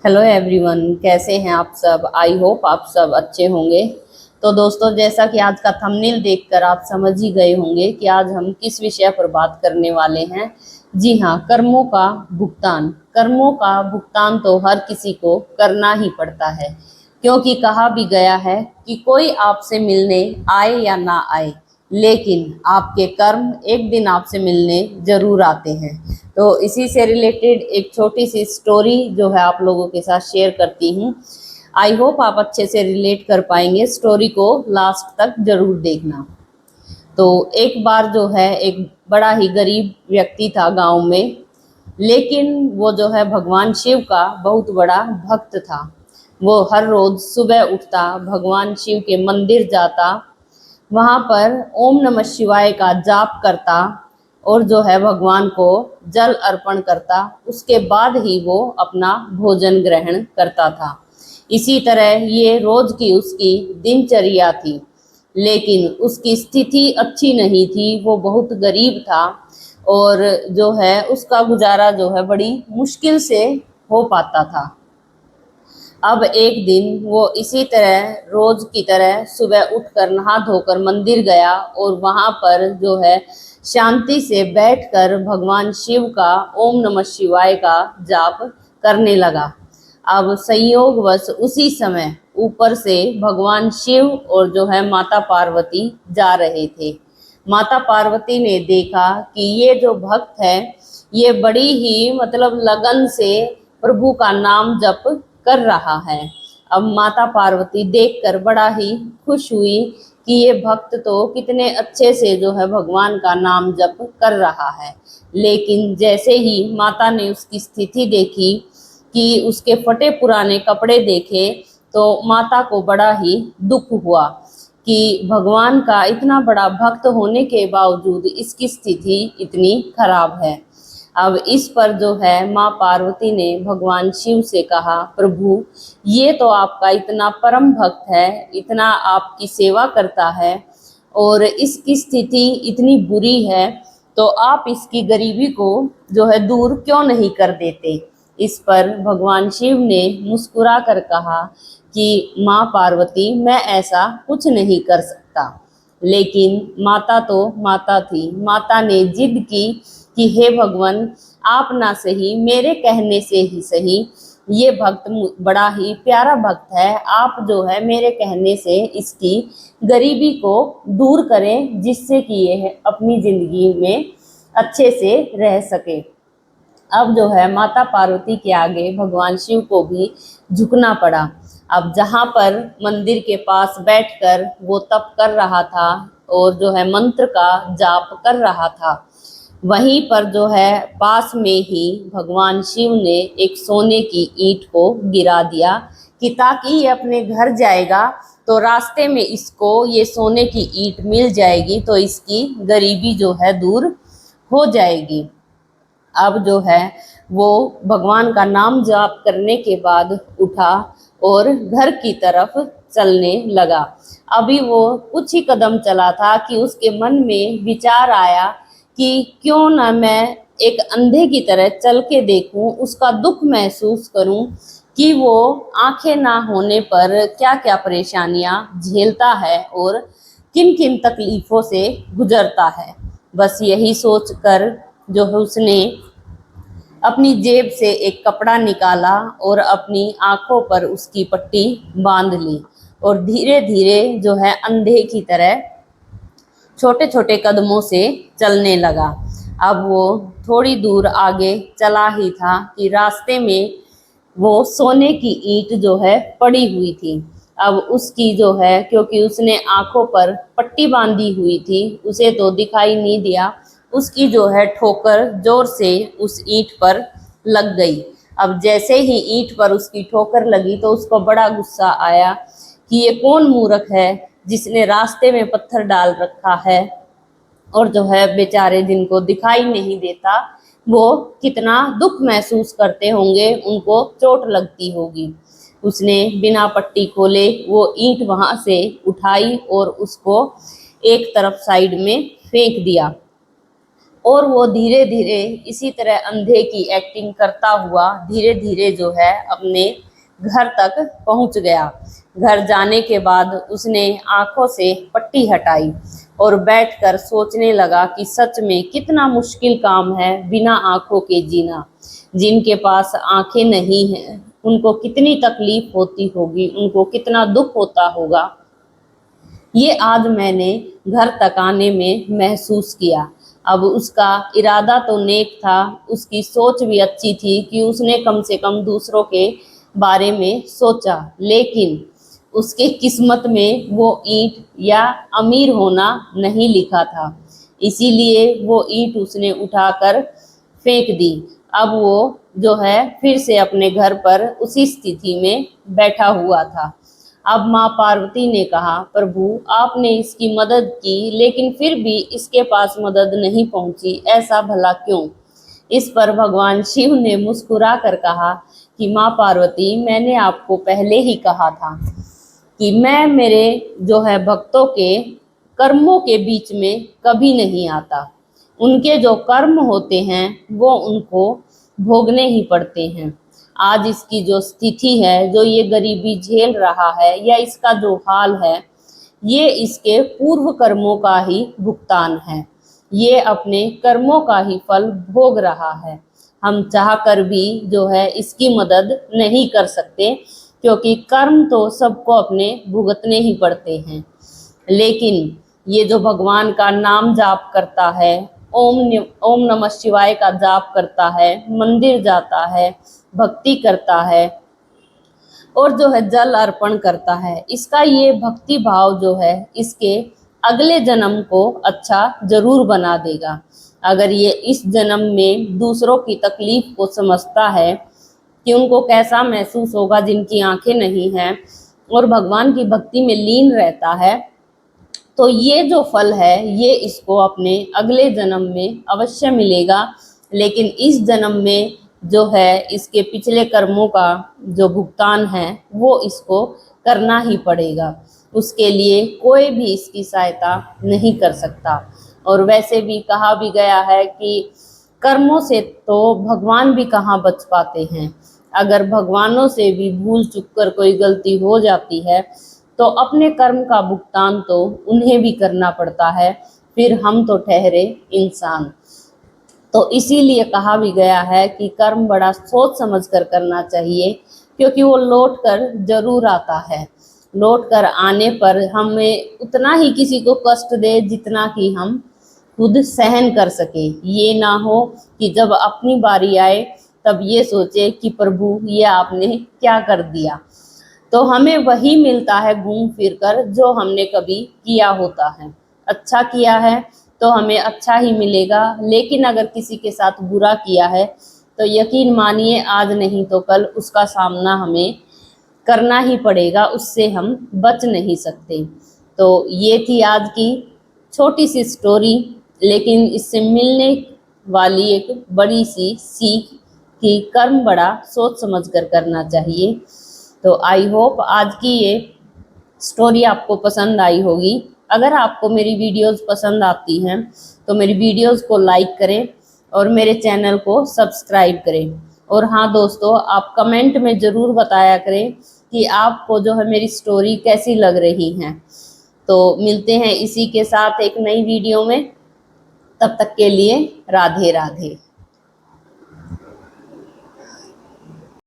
Hello everyone, कैसे हैं आप सब। आई होप आप सब अच्छे होंगे। तो दोस्तों, जैसा कि आज का थंबनेल देखकर आप समझ ही गए होंगे कि आज हम किस विषय पर बात करने वाले हैं। जी हाँ, कर्मों का भुगतान। कर्मों का भुगतान तो हर किसी को करना ही पड़ता है, क्योंकि कहा भी गया है कि कोई आपसे मिलने आए या ना आए, लेकिन आपके कर्म एक दिन आपसे मिलने जरूर आते हैं। तो इसी से रिलेटेड एक छोटी सी स्टोरी जो है आप लोगों के साथ शेयर करती हूँ। आई होप आप अच्छे से रिलेट कर पाएंगे। स्टोरी को लास्ट तक जरूर देखना। तो एक बार जो है एक बड़ा ही गरीब व्यक्ति था गांव में, लेकिन वो जो है भगवान शिव का बहुत बड़ा भक्त था। वो हर रोज सुबह उठता, भगवान शिव के मंदिर जाता, वहां पर ओम नमः शिवाय का जाप करता और जो है भगवान को जल अर्पण करता। उसके बाद ही वो अपना भोजन ग्रहण करता था। इसी तरह ये रोज की उसकी दिनचर्या थी। लेकिन उसकी स्थिति अच्छी नहीं थी, वो बहुत गरीब था और जो है उसका गुजारा जो है बड़ी मुश्किल से हो पाता था। अब एक दिन वो इसी तरह रोज की तरह सुबह उठकर नहा धोकर मंदिर गया और वहां पर जो है शांति से बैठकर भगवान शिव का ओम नमः शिवाय का जाप करने लगा। अब संयोगवश उसी समय ऊपर से भगवान शिव और जो है माता पार्वती जा रहे थे। माता पार्वती ने देखा कि ये जो भक्त है ये बड़ी ही लगन से प्रभु का नाम जप कर रहा है। अब माता पार्वती देखकर बड़ा ही खुश हुई कि ये भक्त तो कितने अच्छे से जो है भगवान का नाम जप कर रहा है। लेकिन जैसे ही माता ने उसकी स्थिति देखी कि उसके फटे पुराने कपड़े देखे, तो माता को बड़ा ही दुख हुआ कि भगवान का इतना बड़ा भक्त होने के बावजूद इसकी स्थिति इतनी खराब है। अब इस पर जो है माँ पार्वती ने भगवान शिव से कहा, प्रभु ये तो आपका इतना परम भक्त है, इतना आपकी सेवा करता है और इसकी स्थिति इतनी बुरी है, तो आप इसकी गरीबी को जो है दूर क्यों नहीं कर देते। इस पर भगवान शिव ने मुस्कुरा कर कहा कि माँ पार्वती, मैं ऐसा कुछ नहीं कर सकता। लेकिन माता तो माता थी। माता ने जिद की कि हे भगवान, आप ना सही, मेरे कहने से ही सही, ये भक्त बड़ा ही प्यारा भक्त है, आप जो है मेरे कहने से इसकी गरीबी को दूर करें, जिससे कि ये अपनी जिंदगी में अच्छे से रह सके। अब जो है माता पार्वती के आगे भगवान शिव को भी झुकना पड़ा। अब जहाँ पर मंदिर के पास बैठकर वो तप कर रहा था और जो है मंत्र का जाप कर रहा था, वहीं पर जो है पास में ही भगवान शिव ने एक सोने की ईंट को गिरा दिया कि ताकि ये अपने घर जाएगा तो रास्ते में इसको ये सोने की ईंट मिल जाएगी, तो इसकी गरीबी जो है दूर हो जाएगी। अब जो है वो भगवान का नाम जाप करने के बाद उठा और घर की तरफ चलने लगा। अभी वो कुछ ही कदम चला था कि उसके मन में विचार आया कि क्यों ना मैं एक अंधे की तरह चल के देखूं, उसका दुख महसूस करूं कि वो आंखें ना होने पर क्या क्या परेशानियां झेलता है और किन किन तकलीफों से गुजरता है। बस यही सोचकर जो है उसने अपनी जेब से एक कपड़ा निकाला और अपनी आंखों पर उसकी पट्टी बांध ली और धीरे धीरे जो है अंधे की तरह छोटे छोटे कदमों से चलने लगा। अब वो थोड़ी दूर आगे चला ही था कि रास्ते में वो सोने की ईंट जो है पड़ी हुई थी। अब उसकी जो है, क्योंकि उसने आंखों पर पट्टी बांधी हुई थी, उसे तो दिखाई नहीं दिया। उसकी जो है ठोकर जोर से उस ईंट पर लग गई। अब जैसे ही ईंट पर उसकी ठोकर लगी तो उसको बड़ा गुस्सा आया कि ये कौन मूर्ख है जिसने रास्ते में पत्थर डाल रखा है, और जो है बेचारे जिनको दिखाई नहीं देता वो कितना दुख महसूस करते होंगे, उनको चोट लगती होगी। उसने बिना पट्टी खोले वो ईंट वहां से उठाई और उसको एक तरफ साइड में फेंक दिया। और वो धीरे धीरे इसी तरह अंधे की एक्टिंग करता हुआ धीरे धीरे जो है अपने घर तक पहुंच गया। घर जाने के बाद उसने आंखों से पट्टी हटाई और बैठकर सोचने लगा कि सच में कितना मुश्किल काम है बिना आंखों के जीना। जिनके पास आंखें नहीं हैं उनको कितनी तकलीफ होती होगी, उनको कितना दुख होता होगा, ये आज मैंने घर तक आने में महसूस किया। अब उसका इरादा तो नेक था, उसकी सोच भी अच्छी थी कि उसने कम से कम दूसरों के बारे में सोचा, लेकिन उसके किस्मत में वो ईंट या अमीर होना नहीं लिखा था। इसीलिए वो ईंट उसने उठाकर फेंक दी। अब वो जो है फिर से अपने घर पर उसी स्थिति में बैठा हुआ था। अब माँ पार्वती ने कहा, प्रभु आपने इसकी मदद की लेकिन फिर भी इसके पास मदद नहीं पहुंची, ऐसा भला क्यों? इस पर भगवान शिव ने मुस्कुरा कर कहा कि माँ पार्वती, मैंने आपको पहले ही कहा था कि मैं मेरे जो है भक्तों के कर्मों के बीच में कभी नहीं आता। उनके जो कर्म होते हैं वो उनको भोगने ही पड़ते हैं। आज इसकी जो स्थिति है, जो ये गरीबी झेल रहा है या इसका जो हाल है, ये इसके पूर्व कर्मों का ही भुगतान है। ये अपने कर्मों का ही फल भोग रहा है। हम चाहकर भी जो है इसकी मदद नहीं कर सकते, क्योंकि कर्म तो सबको अपने भुगतने ही पड़ते हैं। लेकिन ये जो भगवान का नाम जाप करता है, ओम नमः शिवाय का जाप करता है, मंदिर जाता है, भक्ति करता है और जो है जल अर्पण करता है, इसका ये भक्ति भाव जो है इसके अगले जन्म को अच्छा जरूर बना देगा। अगर ये इस जन्म में दूसरों की तकलीफ को समझता है कि उनको कैसा महसूस होगा जिनकी आंखें नहीं हैं, और भगवान की भक्ति में लीन रहता है, तो ये जो फल है ये इसको अपने अगले जन्म में अवश्य मिलेगा। लेकिन इस जन्म में जो है इसके पिछले कर्मों का जो भुगतान है वो इसको करना ही पड़ेगा। उसके लिए कोई भी इसकी सहायता नहीं कर सकता। और वैसे भी कहा भी गया है कि कर्मों से तो भगवान भी कहाँ बच पाते हैं। अगर भगवानों से भी भूल चूक कर कोई गलती हो जाती है तो अपने कर्म का भुगतान तो उन्हें भी करना पड़ता है, फिर हम तो ठहरे इंसान। तो इसीलिए कहा भी गया है कि कर्म बड़ा सोच समझ कर करना चाहिए, क्योंकि वो लौट कर जरूर आता है। लौट कर आने पर हमें उतना ही किसी को कष्ट दे जितना कि हम खुद सहन कर सके। ये ना हो कि जब अपनी बारी आए तब ये सोचे कि प्रभु ये आपने क्या कर दिया। तो हमें वही मिलता है घूम फिर कर जो हमने कभी किया होता है। अच्छा किया है तो हमें अच्छा ही मिलेगा, लेकिन अगर किसी के साथ बुरा किया है तो यकीन मानिए आज नहीं तो कल उसका सामना हमें करना ही पड़ेगा, उससे हम बच नहीं सकते। तो ये थी आज की छोटी सी स्टोरी, लेकिन इससे मिलने वाली एक बड़ी सी सीख कि कर्म बड़ा सोच समझ कर करना चाहिए। तो आई होप आज की ये स्टोरी आपको पसंद आई होगी। अगर आपको मेरी वीडियोस पसंद आती हैं तो मेरी वीडियोस को लाइक करें और मेरे चैनल को सब्सक्राइब करें। और हाँ दोस्तों, आप कमेंट में ज़रूर बताया करें कि आपको जो है मेरी स्टोरी कैसी लग रही है। तो मिलते हैं इसी के साथ एक नई वीडियो में, तब तक के लिए राधे राधे।